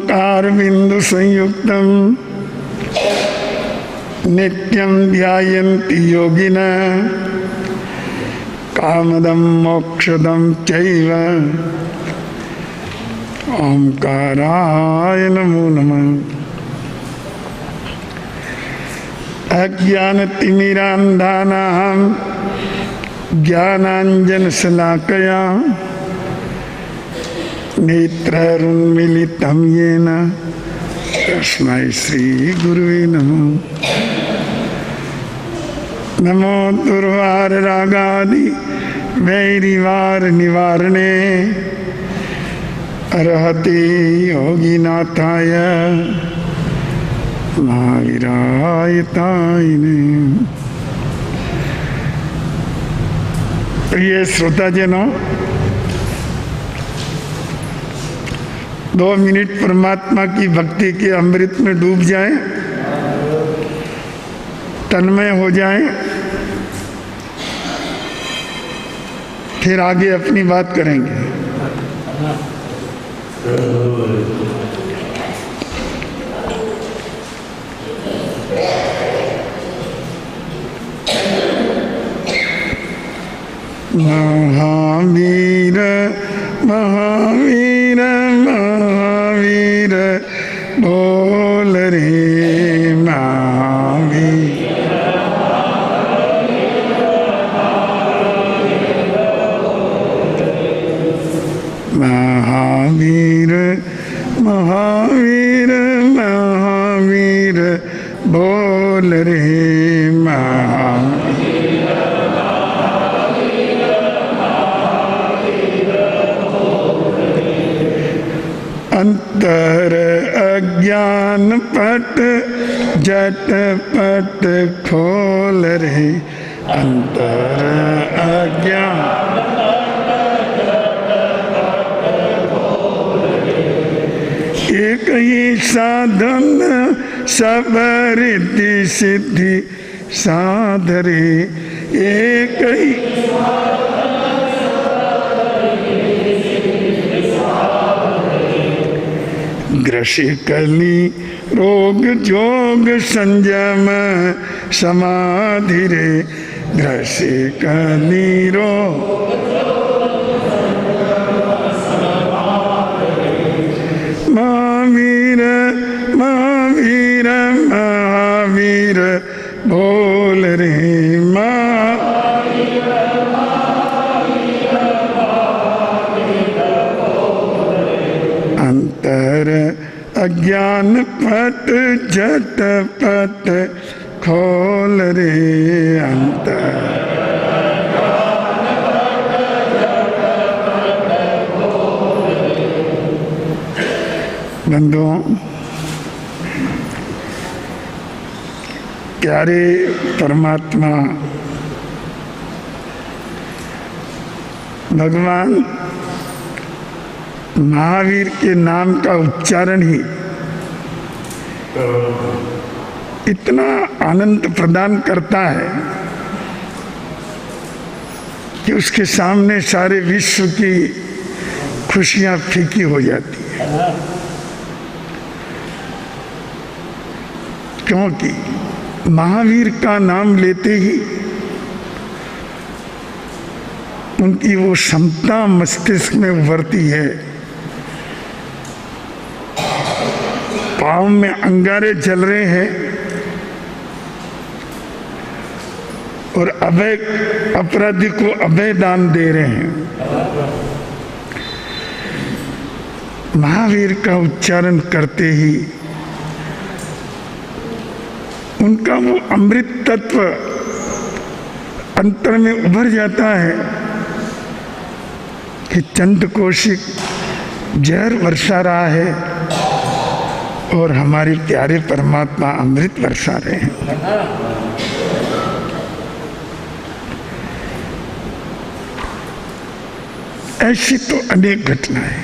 कारबिंदु संयुक्तम नित्यं ध्यायन्ति योगिनः कामदं मोक्षदं चैव ओंकाराय नमो नमः। अज्ञानतिमिरान्धानां ज्ञानाञ्जनशलाकया नेत्रैरुन्मीलितं येन तस्मै श्रीगुरुवे नमः। नमो दुर्वाररागादि वैरिवार निवारणे अर्हते योगिनाथाय महावीराय ताइने। प्रिय श्रोताजनों, 2 मिनट परमात्मा की भक्ति के अमृत में डूब जाएं, तन्मय हो जाएं, फिर आगे अपनी बात करेंगे। महावीर महावीर महावीर बोल रे महावीर। महावीर महावीर महावीर बोल रे महावीर। अंतर अज्ञान पट झटपट खोल रे अंतर अज्ञान। एक ही साधन सब रिद्धि सिद्धि साधरे एक ही। ग्रसी कली रोग जोग संयम समाधि रे ग्रसी कली रोग। महावीर महावीर महावीर बोल रे महावीर। अंतर अज्ञान पट झटपट खोल रे अंतर। बंधुओं, प्यारे परमात्मा भगवान महावीर के नाम का उच्चारण ही इतना आनंद प्रदान करता है कि उसके सामने सारे विश्व की खुशियां फीकी हो जाती है। क्योंकि महावीर का नाम लेते ही उनकी वो क्षमता मस्तिष्क में उभरती है, पाँव में अंगारे जल रहे हैं और अभय अपराधी को अभय दान दे रहे हैं। महावीर का उच्चारण करते ही उनका वो अमृत तत्व अंतर में उभर जाता है कि चंद कोशिक जहर वर्षा रहा है और हमारे प्यारे परमात्मा अमृत वर्षा रहे हैं। ऐसी तो अनेक घटनाएं।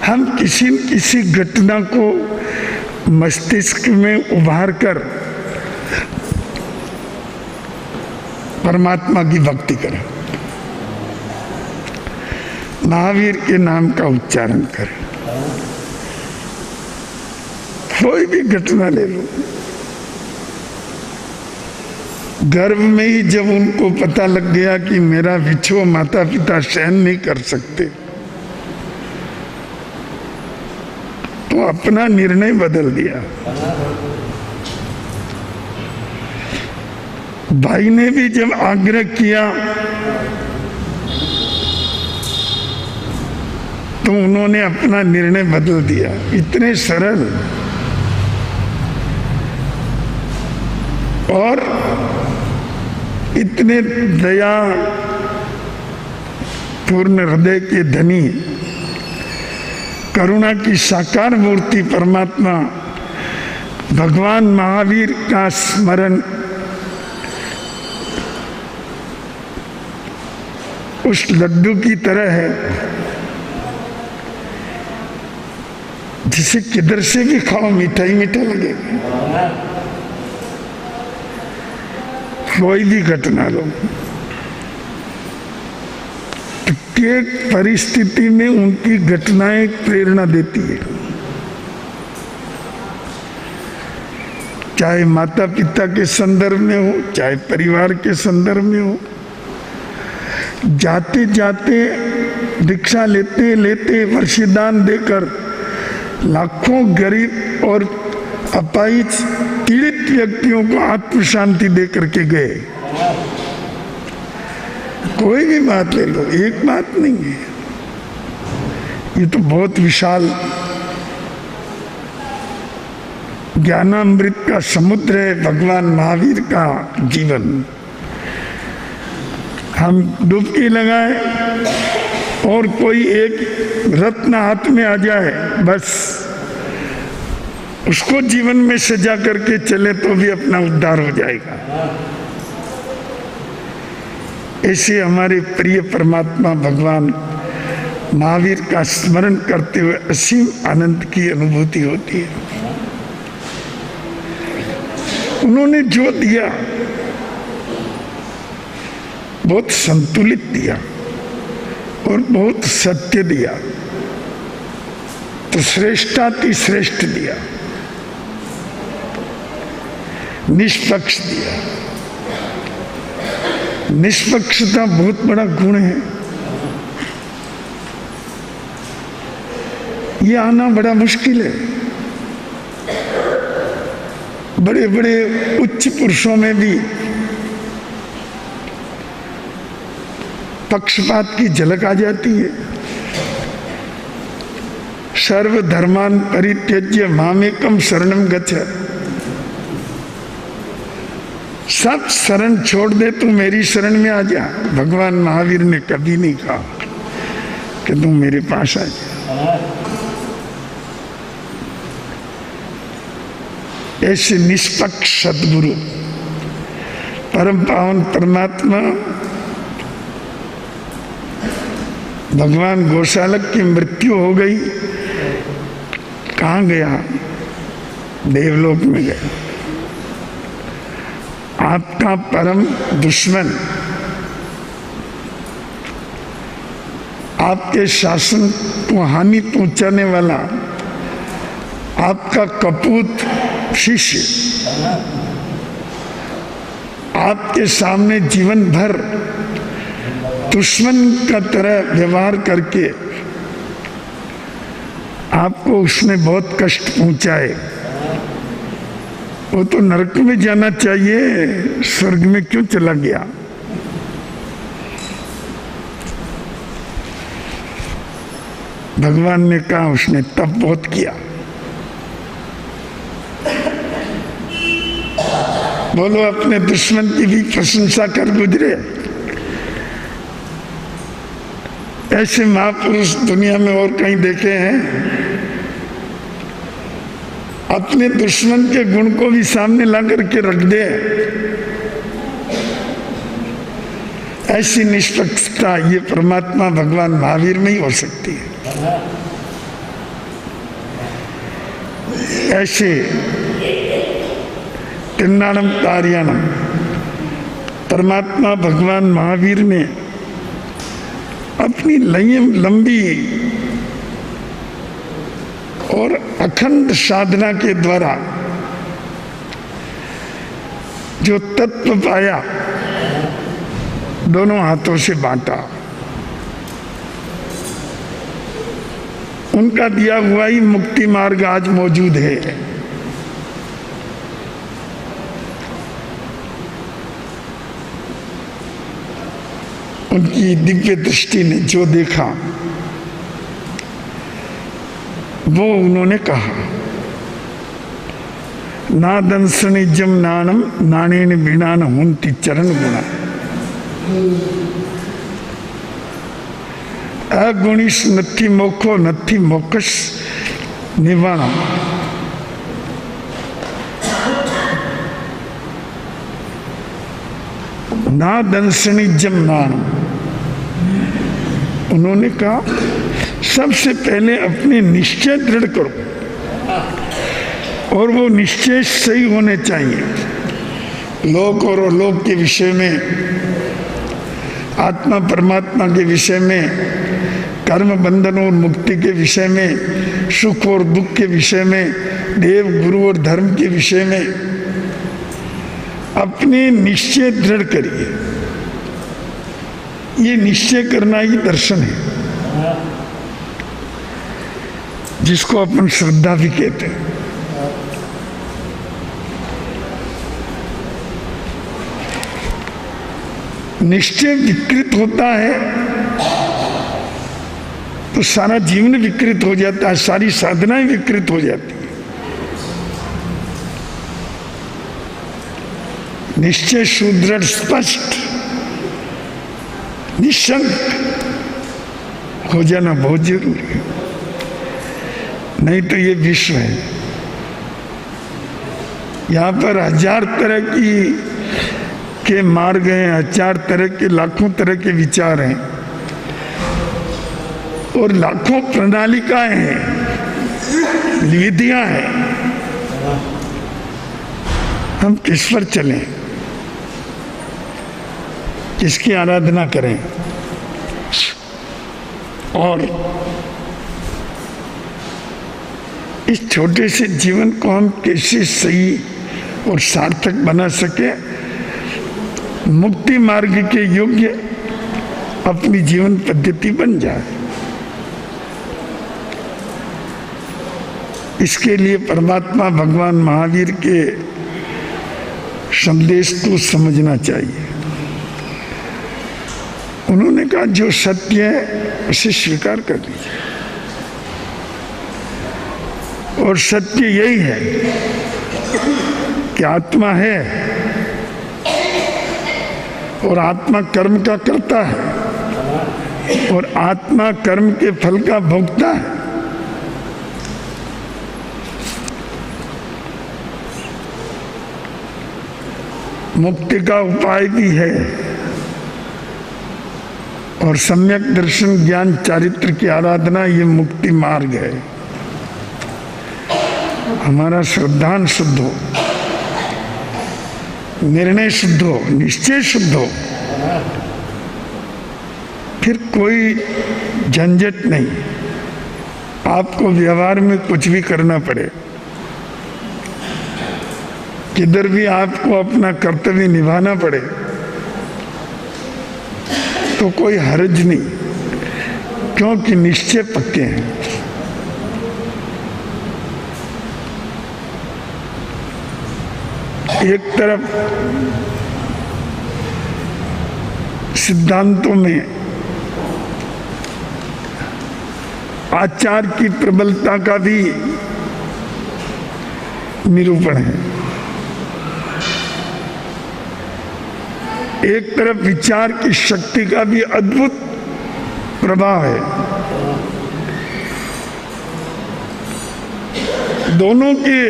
हम किसी न किसी घटना को मस्तिष्क में उभार कर परमात्मा की भक्ति करें। महावीर के नाम का उच्चारण करें। कोई भी घटना ले लो, गर्भ में ही जब उनको पता लग गया कि मेरा विछोह माता पिता सहन नहीं कर सकते, तो अपना निर्णय बदल दिया। भाई ने भी जब आग्रह किया तो उन्होंने अपना निर्णय बदल दिया। इतने सरल और इतने दया पूर्ण हृदय के धनी, करुणा की साकार मूर्ति परमात्मा भगवान महावीर का स्मरण उस लड्डू की तरह है जिसे किधर से भी खाओ मीठा ही मीठा लगेगा। कोई भी घटना लो, प्रत्येक परिस्थिति में उनकी घटनाएं प्रेरणा देती है। चाहे माता पिता के संदर्भ में हो, चाहे परिवार के संदर्भ में हो, जाते जाते दीक्षा लेते लेते वर्षदान देकर लाखों गरीब और अपाहिज पीड़ित व्यक्तियों को आत्म शांति दे करके गए। कोई भी बात ले लो, एक बात नहीं है, ये तो बहुत विशाल ज्ञानामृत का समुद्र है भगवान महावीर का जीवन। हम डुबकी लगाए और कोई एक रत्न हाथ में आ जाए, बस उसको जीवन में सजा करके चले तो भी अपना उद्धार हो जाएगा। ऐसे हमारे प्रिय परमात्मा भगवान महावीर का स्मरण करते हुए असीम आनंद की अनुभूति होती है। उन्होंने जो दिया बहुत संतुलित दिया और बहुत सत्य दिया, तो श्रेष्ठाति श्रेष्ठ दिया, निष्पक्ष दिया। निष्पक्षता बहुत बड़ा गुण है, ये आना बड़ा मुश्किल है। बड़े बड़े उच्च पुरुषों में भी पक्षपात की झलक आ जाती है। सर्वधर्मान परित्यज्य मामेकम शरणम गच्छ, सब शरण छोड़ दे, तू मेरी शरण में आ जा। भगवान महावीर ने कभी नहीं कहा कि तू मेरे पास आ जा। ऐसे निष्पक्ष सद्गुरु परम पावन परमात्मा भगवान गोशालक की मृत्यु हो गई, कहाँ गया? देवलोक में गया। आपका परम दुश्मन, आपके शासन को हानि पहुंचाने वाला, आपका कपूत शिष्य आपके सामने जीवन भर दुश्मन का तरह व्यवहार करके आपको उसने बहुत कष्ट पहुंचाए। वो तो नरक में जाना चाहिए, स्वर्ग में क्यों चला गया? भगवान ने कहा उसने तप बहुत किया। बोलो अपने दुश्मन की भी प्रशंसा कर गुजरे। ऐसे महापुरुष दुनिया में और कहीं देखे हैं? अपने दुश्मन के गुण को भी सामने ला करके रख दे। ऐसी निष्पक्षता ये परमात्मा भगवान महावीर में ही हो सकती है। ऐसे तिन्नाणम कार्याणम परमात्मा भगवान महावीर ने अपनी लंबी और अखंड साधना के द्वारा जो तत्व पाया, दोनों हाथों से बांटा। उनका दिया हुआ ही मुक्ति मार्ग आज मौजूद है। उनकी दिव्य दृष्टि ने जो देखा वो उन्होंने कहा, नादंसनिजम नाणम नाणेन विनान हुंति चरण गुणा, अगुणिस नथी मोखो नथी मोकस निवाणा। नादंसनिजम नाणम, उन्होंने कहा सबसे पहले अपने निश्चय दृढ़ करो, और वो निश्चय सही होने चाहिए। लोक और अलोक के विषय में, आत्मा परमात्मा के विषय में, कर्म बंधन और मुक्ति के विषय में, सुख और दुख के विषय में, देव गुरु और धर्म के विषय में अपने निश्चय दृढ़ करिए। ये निश्चय करना ही दर्शन है, जिसको अपन श्रद्धा भी कहते हैं। निश्चय विकृत होता है तो सारा जीवन विकृत हो जाता है, सारी साधनाएं विकृत हो जाती है। निश्चय सुदृढ़ स्पष्ट निशंक हो जाना बहुत जरूरी है, नहीं तो ये विश्व है, यहाँ पर हजार तरह के मार्ग हैं, हजार तरह के, लाखों तरह के विचार हैं और लाखों प्रणालिकाएं हैं, विधियां हैं। हम किस पर चलें, किसकी आराधना करें, और इस छोटे से जीवन को हम कैसे सही और सार्थक बना सके, मुक्ति मार्ग के योग्य अपनी जीवन पद्धति बन जाए। इसके लिए परमात्मा भगवान महावीर के संदेश को समझना चाहिए। उन्होंने कहा जो सत्य है उसे स्वीकार कर लीजिए, और सत्य यही है कि आत्मा है और आत्मा कर्म का करता है और आत्मा कर्म के फल का भोगता है। मुक्ति का उपाय भी है और सम्यक दर्शन ज्ञान चारित्र की आराधना, ये मुक्ति मार्ग है। हमारा श्रद्धान शुद्ध हो, निर्णय शुद्ध हो, निश्चय शुद्ध हो, फिर कोई झंझट नहीं, आपको व्यवहार में कुछ भी करना पड़े, किधर भी आपको अपना कर्तव्य निभाना पड़े तो कोई हर्ज नहीं, क्योंकि निश्चय पक्के हैं। एक तरफ सिद्धांतों में आचार की प्रबलता का भी निरूपण है, एक तरफ विचार की शक्ति का भी अद्भुत प्रभाव है। दोनों के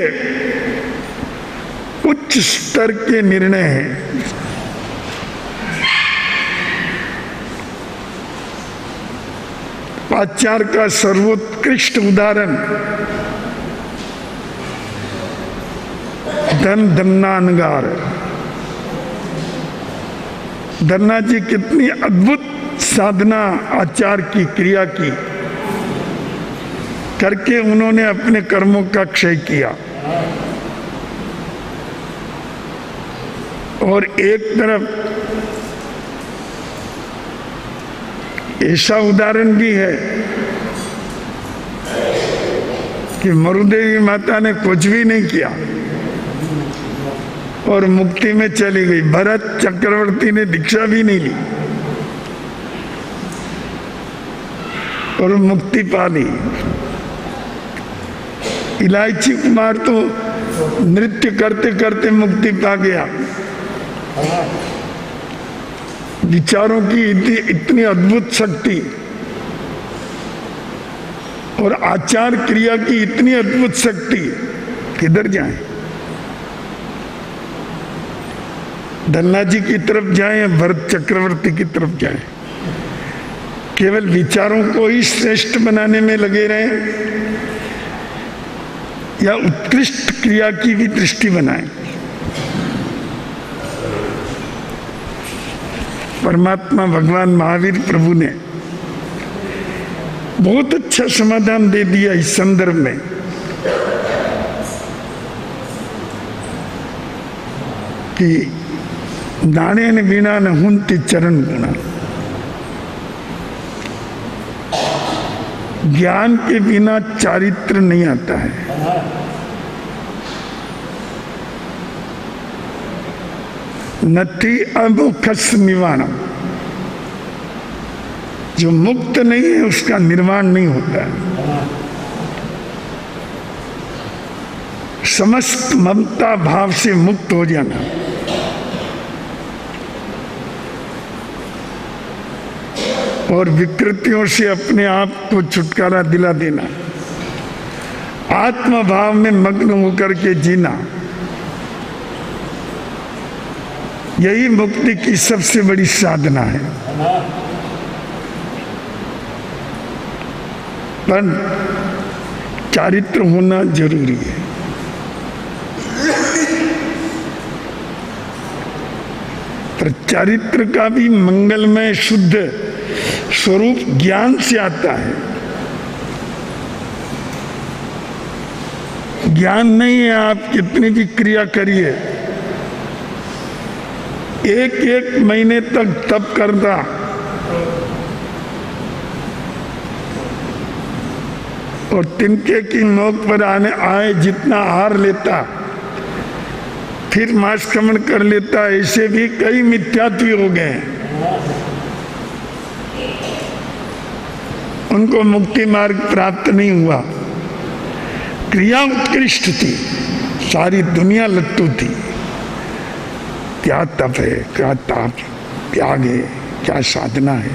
उच्च स्तर के निर्णय हैं। आचार का सर्वोत्कृष्ट उदाहरण धन्नानगार। धन्ना जी कितनी अद्भुत साधना आचार की, क्रिया की करके उन्होंने अपने कर्मों का क्षय किया। और एक तरफ ऐसा उदाहरण भी है कि मरुदेवी माता ने कुछ भी नहीं किया और मुक्ति में चली गई। भरत चक्रवर्ती ने दीक्षा भी नहीं ली और मुक्ति पा ली। इलायची कुमार तो नृत्य करते करते मुक्ति पा गया। विचारों की इतनी अद्भुत शक्ति और आचार क्रिया की इतनी अद्भुत शक्ति, किधर जाएं? धन्ना जी की तरफ जाएं या भरत चक्रवर्ती की तरफ जाएं? केवल विचारों को ही श्रेष्ठ बनाने में लगे रहें या उत्कृष्ट क्रिया की भी दृष्टि बनाएं? परमात्मा भगवान महावीर प्रभु ने बहुत अच्छा समाधान दे दिया इस संदर्भ में कि नाणेन वीणा न हुंति चरण गुणा। ज्ञान के बिना चारित्र नहीं आता है। नति अमुखस निवारणम, जो मुक्त नहीं है उसका निर्माण नहीं होता है। समस्त ममता भाव से मुक्त हो जाना, और विकृतियों से अपने आप को छुटकारा दिला देना, आत्म भाव में मग्न होकर के जीना, यही मुक्ति की सबसे बड़ी साधना है। पर चारित्र होना जरूरी है। पर चारित्र का भी मंगलमय शुद्ध स्वरूप ज्ञान से आता है। ज्ञान नहीं है, आप कितनी भी क्रिया करिए, एक एक महीने तक तप करता और तिनके की नोक पर आए जितना आहार लेता, फिर मांसक्रमण कर लेता, ऐसे भी कई मिथ्यात्वी हो गए। उनको मुक्ति मार्ग प्राप्त नहीं हुआ। क्रिया उत्कृष्ट थी, सारी दुनिया लट्टू थी। क्या तप है, क्या ताप, त्याग है, क्या साधना है।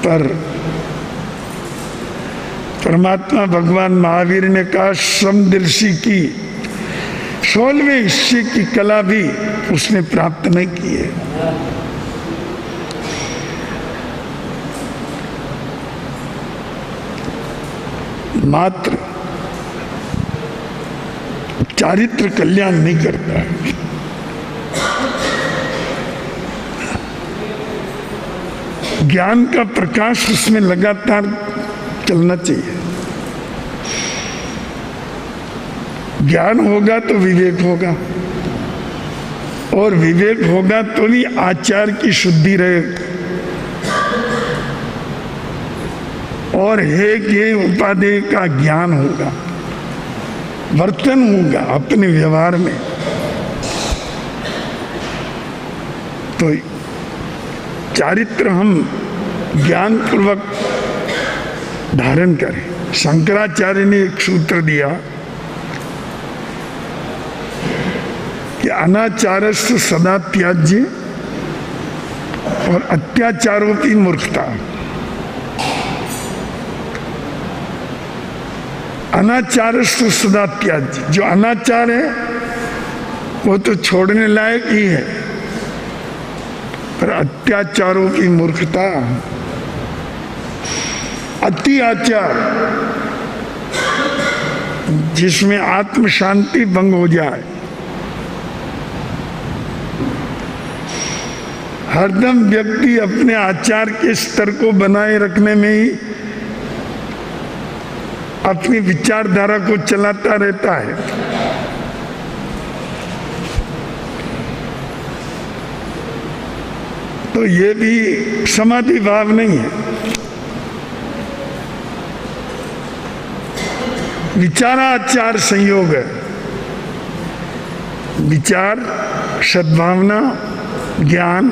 पर परमात्मा भगवान महावीर ने कहा समदर्शी की 16वें हिस्से की कला भी उसने प्राप्त नहीं की है। मात्र चारित्र कल्याण नहीं करता है। ज्ञान का प्रकाश उसमें लगातार चलना चाहिए। ज्ञान होगा तो विवेक होगा, और विवेक होगा तो भी आचार की शुद्धि रहेगी, और हे के उपादेय का ज्ञान होगा, वर्तन होगा अपने व्यवहार में। तो चारित्र हम ज्ञान पूर्वक धारण करें। शंकराचार्य ने एक सूत्र दिया कि अनाचारस्तु सदा त्याज्य और अत्याचारों की मूर्खता। अनाचारस्तु सदा त्याज्य, जो अनाचार है वो तो छोड़ने लायक ही है, पर अत्याचारों की मूर्खता, अति आचार जिसमें आत्म शांति भंग हो जाए, हरदम व्यक्ति अपने आचार के स्तर को बनाए रखने में ही अपनी विचारधारा को चलाता रहता है। तो ये भी समाधि भाव नहीं है। विचाराचार संयोग है। विचार, सद्भावना, ज्ञान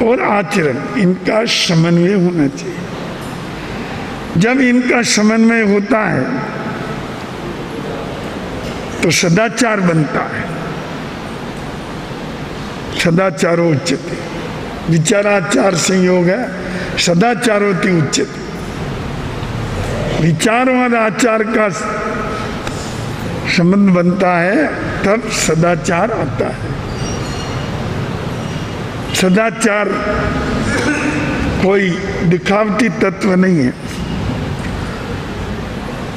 और आचरण, इनका समन्वय होना चाहिए। जब इनका समन्वय होता है तो सदाचार बनता है। सदाचारो उच्यते, विचाराचार संयोग है, सदाचारोति उच्यते। विचार और आचार का संबंध बनता है तब सदाचार आता है। सदाचार कोई दिखावटी तत्व नहीं है,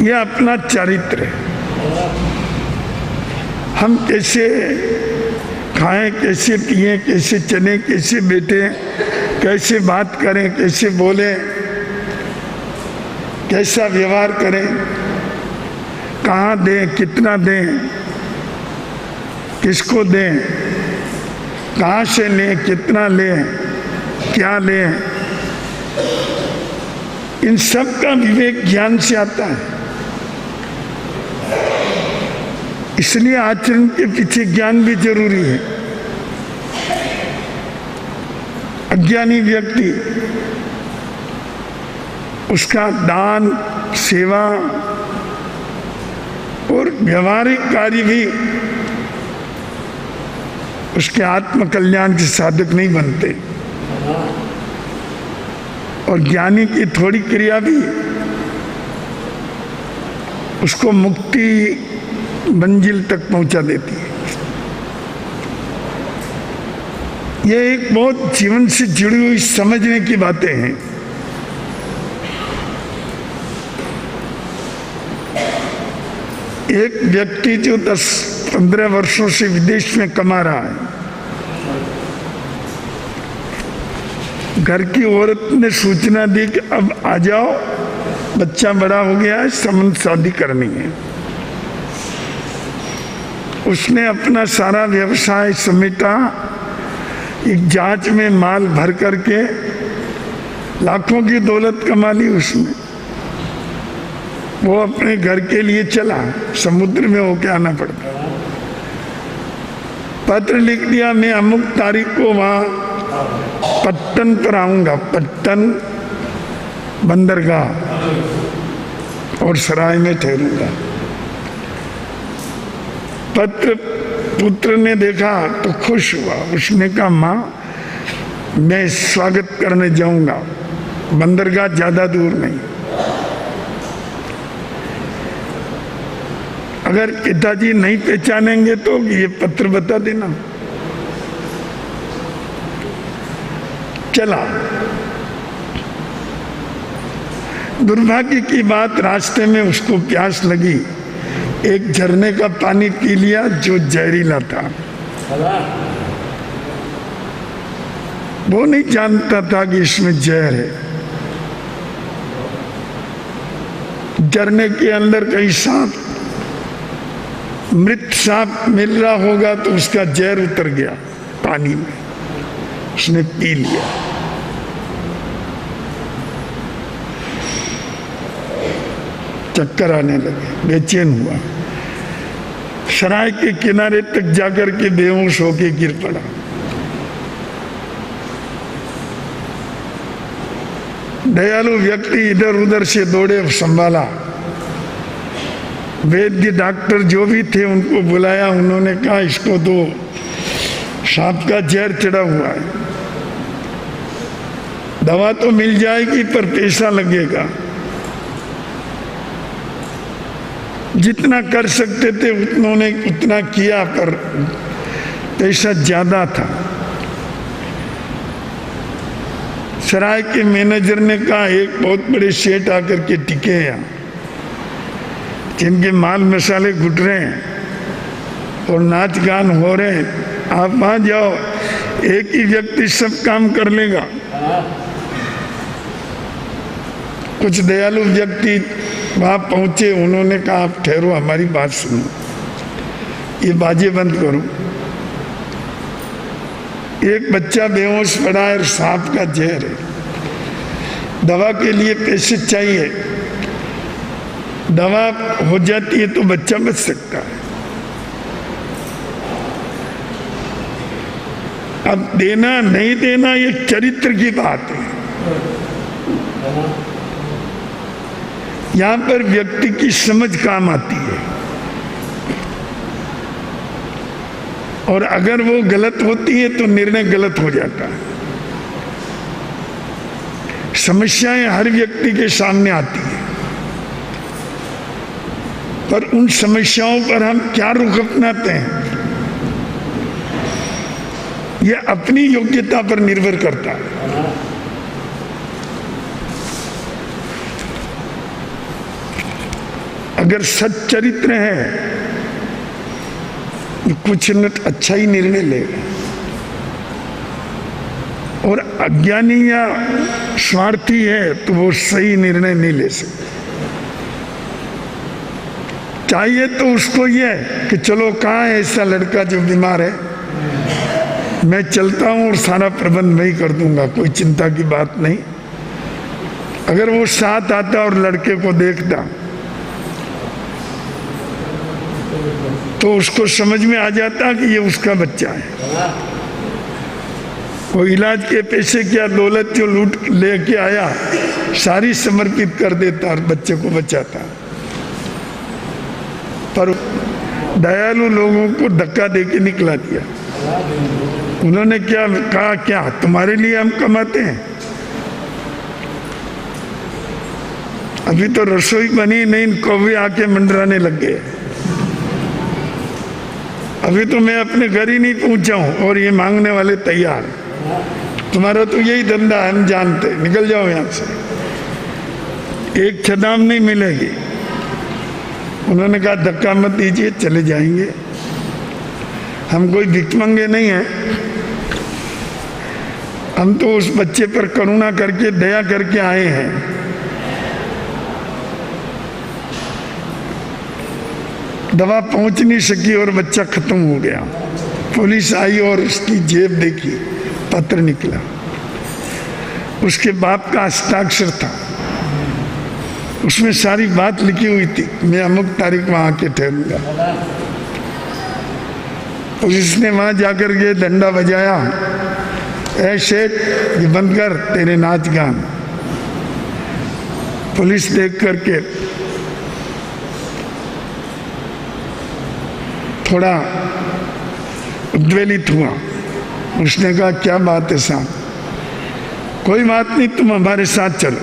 यह अपना चरित्र है। हम कैसे खाएं, कैसे पिएं, कैसे चलें, कैसे बैठें, कैसे बात करें, कैसे बोलें, कैसा व्यवहार करें, कहाँ दें, कितना दें, किसको दें, कहाँ से लें, कितना लें, क्या लें, इन सब का विवेक ज्ञान से आता है। इसलिए आचरण के पीछे ज्ञान भी जरूरी है। अज्ञानी व्यक्ति, उसका दान, सेवा और व्यवहारिक कार्य भी उसके आत्म कल्याण के साधक नहीं बनते। और ज्ञानी की थोड़ी क्रिया भी उसको मुक्ति मंजिल तक पहुंचा देती है। ये एक बहुत जीवन से जुड़ी हुई समझने की बातें हैं। एक व्यक्ति जो 10-15 वर्षों से विदेश में कमा रहा है, घर की औरत ने सूचना दी कि अब आ जाओ, बच्चा बड़ा हो गया है, संबंध शादी करनी है। उसने अपना सारा व्यवसाय समेटा, एक जहाज में माल भर करके लाखों की दौलत कमा ली उसने। वो अपने घर के लिए चला, समुद्र में होके आना पड़ता। पत्र लिख दिया, मैं अमुक तारीख को वहां पट्टन पर आऊंगा, पट्टन बंदरगाह, और सराय में ठहरूंगा। पत्र पुत्र ने देखा तो खुश हुआ। उसने कहा, माँ मैं स्वागत करने जाऊंगा, बंदरगाह ज्यादा दूर नहीं। अगर पिताजी नहीं पहचानेंगे तो ये पत्र बता देना। चला। दुर्भाग्य की बात, रास्ते में उसको प्यास लगी, एक झरने का पानी पी लिया जो जहरीला था। वो नहीं जानता था कि इसमें जहर है। झरने के अंदर कहीं सांप, मृत सांप मिल रहा होगा तो उसका जहर उतर गया पानी में, उसने पी लिया। चक्कर आने लगे, बेचैन हुआ, सराय के किनारे तक जाकर के बेहोश होके गिर पड़ा। दयालु व्यक्ति इधर उधर से दौड़े, संभाला। वैद्य डॉक्टर जो भी थे उनको बुलाया। उन्होंने कहा, इसको तो सांप का जहर चढ़ा हुआ है, दवा तो मिल जाएगी पर पैसा लगेगा। जितना कर सकते थे उन्होंने उतना किया, पर पैसा ज्यादा था। सराय के मैनेजर ने कहा, एक बहुत बड़े सेठ आकर के टिके हैं, जिनके माल मसाले घुट रहे हैं और नाच गान हो रहे हैं, आप वहां जाओ, एक ही व्यक्ति सब काम कर लेगा। कुछ दयालु व्यक्ति वहां पहुंचे, उन्होंने कहा आप ठहरो, हमारी बात सुनो, ये बाजे बंद करो। एक बच्चा बेहोश पड़ा है, सांप का जहर है, दवा के लिए पैसे चाहिए, दवा हो जाती है तो बच्चा बच सकता है। अब देना नहीं देना ये चरित्र की बात है। यहां पर व्यक्ति की समझ काम आती है, और अगर वो गलत होती है तो निर्णय गलत हो जाता है। समस्याएं हर व्यक्ति के सामने आती है, पर उन समस्याओं पर हम क्या रुख अपनाते हैं यह अपनी योग्यता पर निर्भर करता है। अगर सच्चरित्र है कुछ न अच्छा ही निर्णय लेगा, और अज्ञानी या स्वार्थी है तो वो सही निर्णय नहीं ले सकता। चाहिए तो उसको ये कि चलो कहाँ है ऐसा लड़का जो बीमार है, मैं चलता हूँ और सारा प्रबंध मैं ही कर दूंगा, कोई चिंता की बात नहीं। अगर वो साथ आता और लड़के को देखता तो उसको समझ में आ जाता कि ये उसका बच्चा है। वो इलाज के पैसे क्या दौलत जो लूट लेके आया सारी समर्पित कर देता और बच्चे को बचाता। पर दयालु लोगों को धक्का देके निकला दिया। उन्होंने क्या कहा, क्या तुम्हारे लिए हम कमाते हैं? अभी तो रसोई बनी नहीं, कौवे आके मंडराने लग गए। अभी तो मैं अपने घर ही नहीं पहुंचा हूं और ये मांगने वाले तैयार। तुम्हारा तो यही धंधा है, हम जानते, निकल जाओ यहां से, एक छदाम नहीं मिलेगी। उन्होंने कहा धक्का मत दीजिए, चले जाएंगे, हम कोई भिखमंगे नहीं हैं, हम तो उस बच्चे पर करुणा करके दया करके आए हैं। दवा पहुंच नहीं सकी और बच्चा खत्म हो गया। पुलिस आई और उसकी जेब देखी, पत्र निकला, उसके बाप का हस्ताक्षर था, उसमें सारी बात लिखी हुई थी, मैं अमुक तारीख वहां आके ठहरूंगा। पुलिस ने वहां जाकर के डंडा बजाया, ऐ शेठ ये बंद कर तेरे नाच गान। पुलिस देख करके थोड़ा उद्वेलित हुआ। उसने कहा क्या बात है साहब? कोई बात नहीं, तुम हमारे साथ चलो।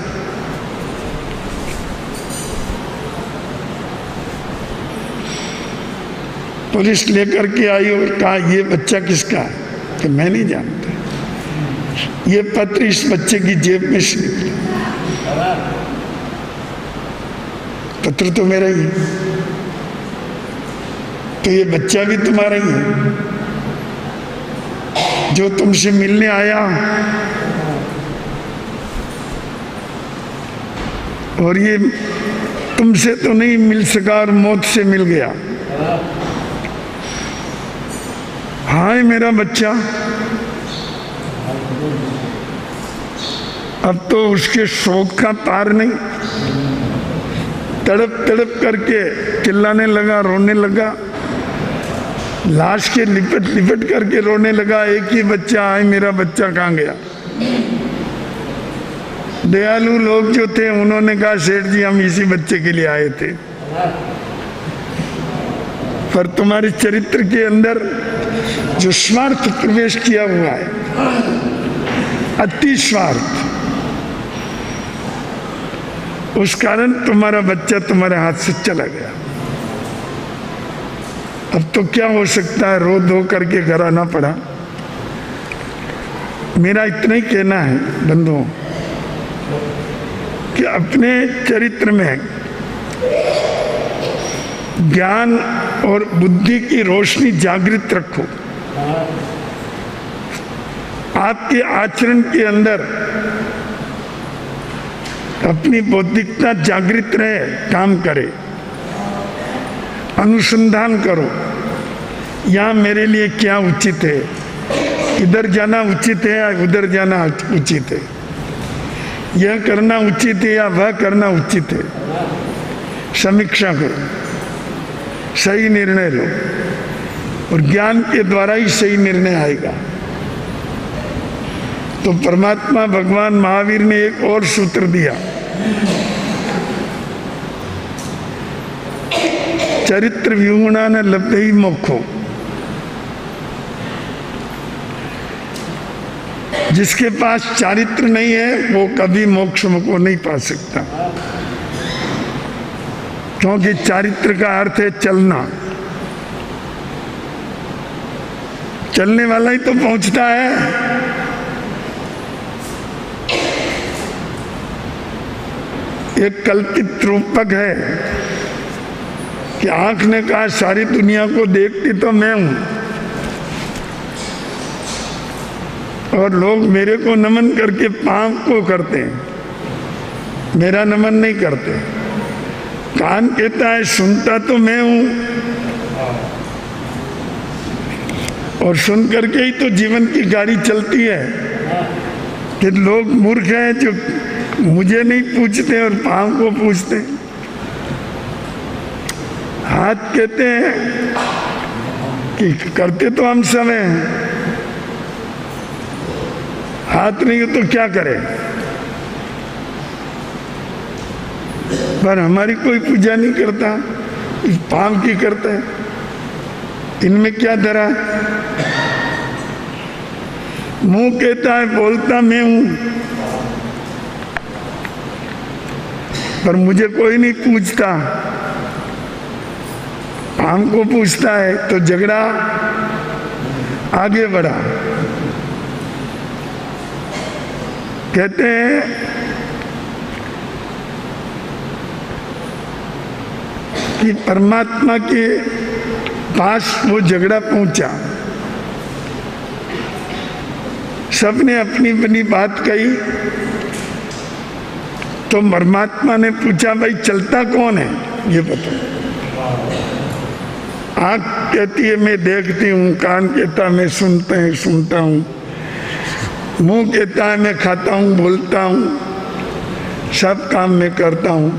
पुलिस लेकर के आई और कहा ये बच्चा किसका है? कि मैं नहीं जानता, ये पत्र इस बच्चे की जेब में से निकला, पत्र तो मेरा ही है, तो ये बच्चा भी तुम्हारा ही है जो तुमसे मिलने आया और ये तुमसे तो नहीं मिल सका और मौत से मिल गया। हाय मेरा बच्चा। अब तो उसके शोक का पार नहीं, तड़प तड़प करके चिल्लाने लगा, रोने लगा, लाश के लिपट लिपट करके रोने लगा। एक ही बच्चा, आए मेरा बच्चा कहाँ गया? दयालु लोग जो थे उन्होंने कहा सेठ जी हम इसी बच्चे के लिए आए थे, पर तुम्हारे चरित्र के अंदर जो स्वार्थ प्रवेश किया हुआ है, अति स्वार्थ, उस कारण तुम्हारा बच्चा तुम्हारे हाथ से चला गया। अब तो क्या हो सकता है, रो धो करके घर आना पड़ा। मेरा इतना ही कहना है बंधुओं कि अपने चरित्र में ज्ञान और बुद्धि की रोशनी जागृत रखो। आपके आचरण के अंदर अपनी बौद्धिकता जागृत रहे, काम करे, अनुसंधान करो, यहाँ मेरे लिए क्या उचित है, इधर जाना उचित है या उधर जाना उचित है, यह करना उचित है या वह करना उचित है। समीक्षा करो, सही निर्णय लो, और ज्ञान के द्वारा ही सही निर्णय आएगा। तो परमात्मा भगवान महावीर ने एक और सूत्र दिया, चरित्र विगुणा न लब्धे ही मोक्षो। जिसके पास चारित्र नहीं है वो कभी मोक्ष को नहीं पा सकता, क्योंकि चारित्र का अर्थ है चलना। चलने वाला ही तो पहुंचता है। एक कल्पित रूपक है कि आंख ने कहा सारी दुनिया को देखती तो मैं हूं, और लोग मेरे को नमन करके पांव को करते हैं, मेरा नमन नहीं करते। कान कहता है सुनता तो मैं हूं, और सुन करके ही तो जीवन की गाड़ी चलती है। कि लोग मूर्ख हैं जो मुझे नहीं पूछते और पांव को पूछते। हाथ कहते हैं कि करते तो हम सब हैं, हाथ नहीं हो तो क्या करें, पर हमारी कोई पूजा नहीं करता, पांव की करता है। इनमें क्या धरा? मुंह कहता है बोलता मैं हूं, पर मुझे कोई नहीं पूछता। हमको पूछता है तो झगड़ा आगे बढ़ा। कहते हैं कि परमात्मा के पास वो झगड़ा पहुंचा, सबने अपनी अपनी बात कही, तो परमात्मा ने पूछा भाई चलता कौन है ये बताओ। आँख कहती है मैं देखती हूँ, कान कहता है मैं सुनता हूँ, मुंह कहता है मैं खाता हूँ बोलता हूँ, सब काम मैं करता हूँ,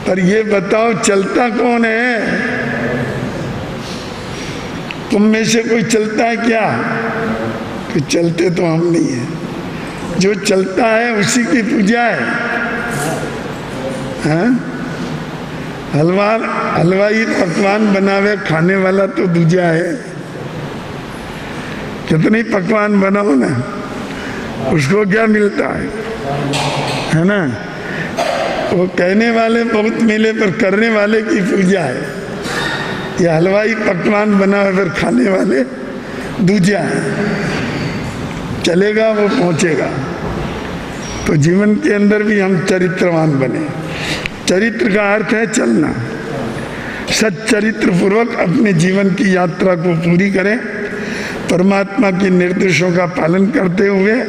पर ये बताओ चलता कौन है? तुम में से कोई चलता है क्या? कि चलते तो हम नहीं है, जो चलता है उसी की पूजा है। हाँ? हलवाई पकवान बनावे, खाने वाला तो दूजा है। कितने पकवान बनाओ ना, उसको क्या मिलता है ना? वो कहने वाले बहुत मिले, पर करने वाले की पूजा है। ये हलवाई पकवान बनावे पर खाने वाले दूजा है। चलेगा वो पहुंचेगा। तो जीवन के अंदर भी हम चरित्रवान बने। चरित्र का अर्थ है चलना। सच्चरित्र पूर्वक अपने जीवन की यात्रा को पूरी करें, परमात्मा के निर्देशों का पालन करते हुए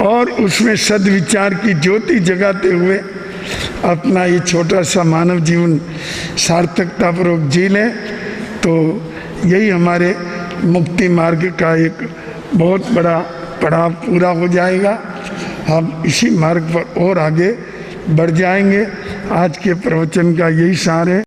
और उसमें सद्विचार की ज्योति जगाते हुए अपना ये छोटा सा मानव जीवन सार्थकतापूर्वक जी लें, तो यही हमारे मुक्ति मार्ग का एक बहुत बड़ा पड़ाव पूरा हो जाएगा। हम इसी मार्ग पर और आगे बढ़ जाएंगे। आज के प्रवचन का यही सार है।